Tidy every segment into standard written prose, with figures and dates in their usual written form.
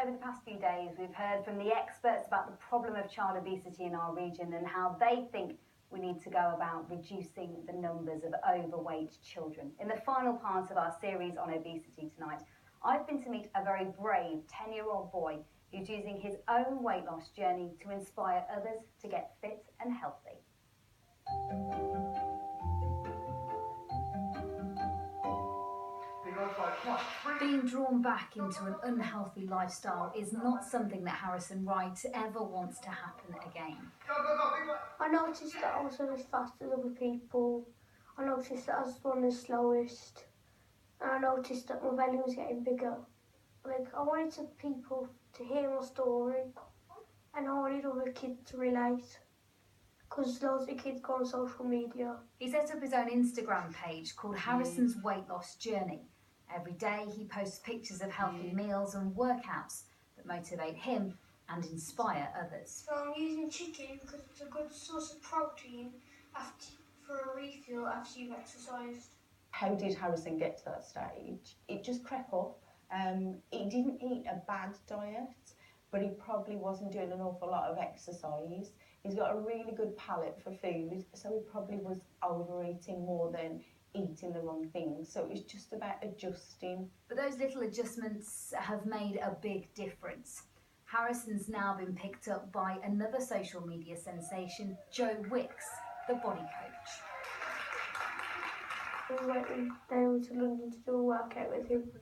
Over the past few days, we've heard from the experts about the problem of child obesity in our region and how they think we need to go about reducing the numbers of overweight children. In the final part of our series on obesity tonight, I've been to meet a very brave 10-year-old boy who's using his own weight loss journey to inspire others to get fit and healthy. Being drawn back into an unhealthy lifestyle is not something that Harrison Wright ever wants to happen again. I noticed that I wasn't as fast as other people. I noticed that I was one of the slowest. And I noticed that my belly was getting bigger. I wanted people to hear my story, and I wanted other kids to relate, because loads of kids go on social media. He set up his own Instagram page called Harrison's Weight Loss Journey. Every day he posts pictures of healthy meals and workouts that motivate him and inspire others. So I'm using chicken because it's a good source of protein for a refuel after you've exercised. How did Harrison get to that stage? It just crept up. He didn't eat a bad diet, but he probably wasn't doing an awful lot of exercise. He's got a really good palate for food, so he probably was overeating more than eating the wrong things. So it was just about adjusting. But those little adjustments have made a big difference. Harrison's now been picked up by another social media sensation, Joe Wicks, the body coach. We went down to London to do a workout with him.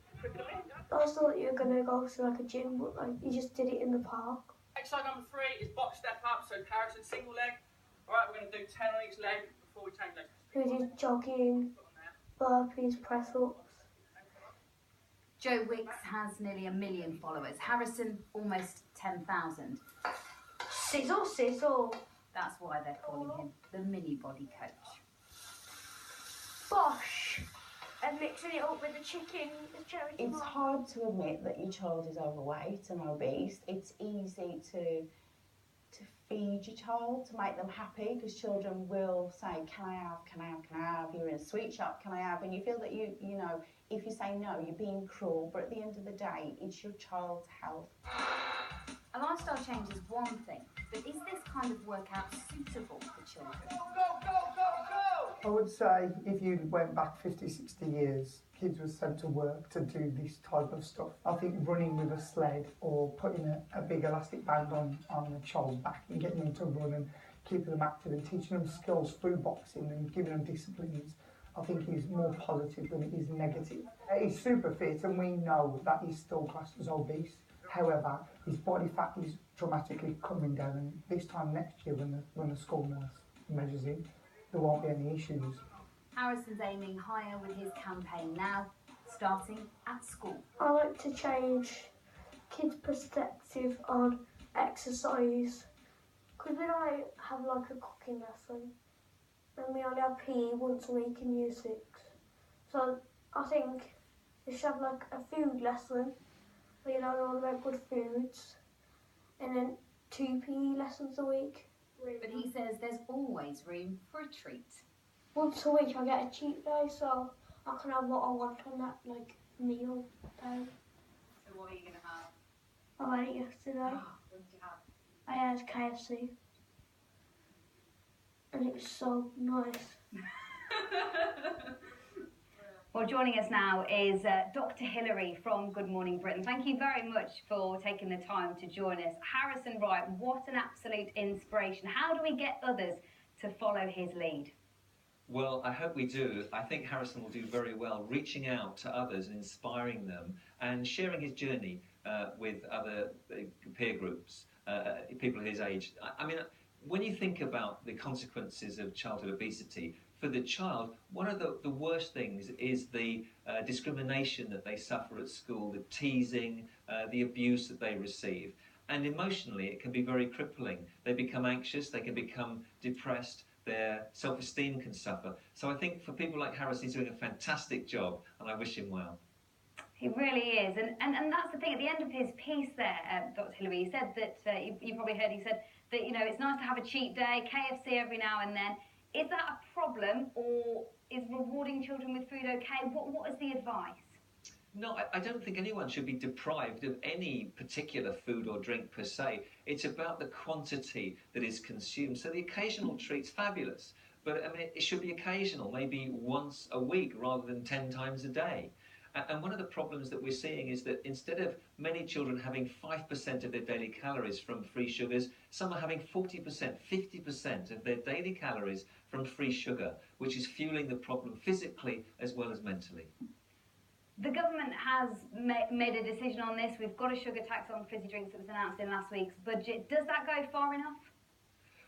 I thought you were going to go to a gym, but you just did it in the park. Exercise number 3 is box step up, so Harrison single leg. Alright, we're going to do 10 on each leg before we change legs. We did jogging, burpees, press-ups. Joe Wicks has nearly 1 million followers. Harrison, almost 10,000. Sizzle. That's why they're calling him the mini body coach. Bosh! And mixing it up with the chicken, the cherry tomato. It's hard to admit that your child is overweight and obese. It's easy to feed your child, to make them happy, because children will say, can I have, you're in a sweet shop, can I have? And you feel that you know, if you say no, you're being cruel, but at the end of the day, it's your child's health. A lifestyle change is one thing, but is this kind of workout suitable for children? I would say if you went back 50, 60 years, kids were sent to work to do this type of stuff. I think running with a sled or putting a big elastic band on the child's back and getting them to run and keeping them active and teaching them skills through boxing and giving them disciplines, I think is more positive than it is negative. He's super fit and we know that he's still classed as obese. However, his body fat is dramatically coming down, and this time next year when the school nurse measures him, there won't be any issues. Harrison's aiming higher with his campaign now, starting at school. I like to change kids' perspective on exercise, because we don't have a cooking lesson, and we only have PE once a week in year 6. So I think we should have a food lesson, where you learn all about good foods, and then 2 PE lessons a week. But he says there's always room for a treat. Once a week I get a cheat day, so I can have what I want on that meal day. So what are you going to have? I had it yesterday. What did you have? I had KFC. And it was so nice. Well, joining us now is Dr. Hilary from Good Morning Britain. Thank you very much for taking the time to join us. Harrison Wright, what an absolute inspiration. How do we get others to follow his lead? Well, I hope we do. I think Harrison will do very well reaching out to others and inspiring them and sharing his journey with other peer groups, people his age. I mean, when you think about the consequences of childhood obesity, for the child, one of the worst things is the discrimination that they suffer at school, the teasing, the abuse that they receive. And emotionally, it can be very crippling. They become anxious, they can become depressed, their self-esteem can suffer. So I think for people like Harrison, he's doing a fantastic job, and I wish him well. He really is. And that's the thing, at the end of his piece there, Dr. Hilary, he said that, you probably heard, he said that, you know, it's nice to have a cheat day, KFC every now and then. Is that a problem, or is rewarding children with food okay? What is the advice? No, I don't think anyone should be deprived of any particular food or drink per se. It's about the quantity that is consumed. So the occasional treat's fabulous, but I mean, it should be occasional, maybe once a week rather than 10 times a day. And one of the problems that we're seeing is that instead of many children having 5% of their daily calories from free sugars, some are having 40%, 50% of their daily calories from free sugar, which is fueling the problem physically as well as mentally. The government has made a decision on this. We've got a sugar tax on fizzy drinks that was announced in last week's budget. Does that go far enough?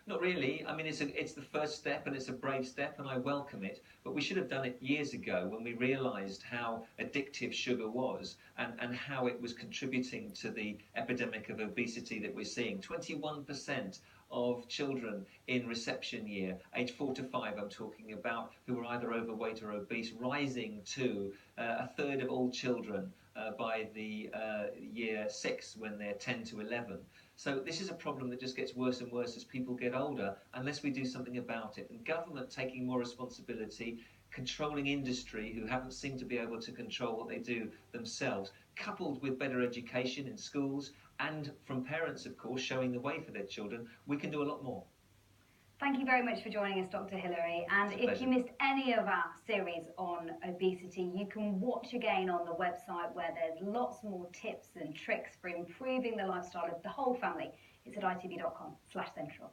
Not really. I mean, it's the first step and it's a brave step and I welcome it. But we should have done it years ago when we realised how addictive sugar was and how it was contributing to the epidemic of obesity that we're seeing. 21% of children in reception year, age 4 to 5 I'm talking about, who are either overweight or obese, rising to a third of all children by the year 6 when they're 10 to 11. So this is a problem that just gets worse and worse as people get older unless we do something about it. And government taking more responsibility, controlling industry who haven't seemed to be able to control what they do themselves, coupled with better education in schools and from parents, of course, showing the way for their children, we can do a lot more. Thank you very much for joining us, Dr. Hillary. And if you missed any of our series on obesity, you can watch again on the website where there's lots more tips and tricks for improving the lifestyle of the whole family. It's at itv.com/central.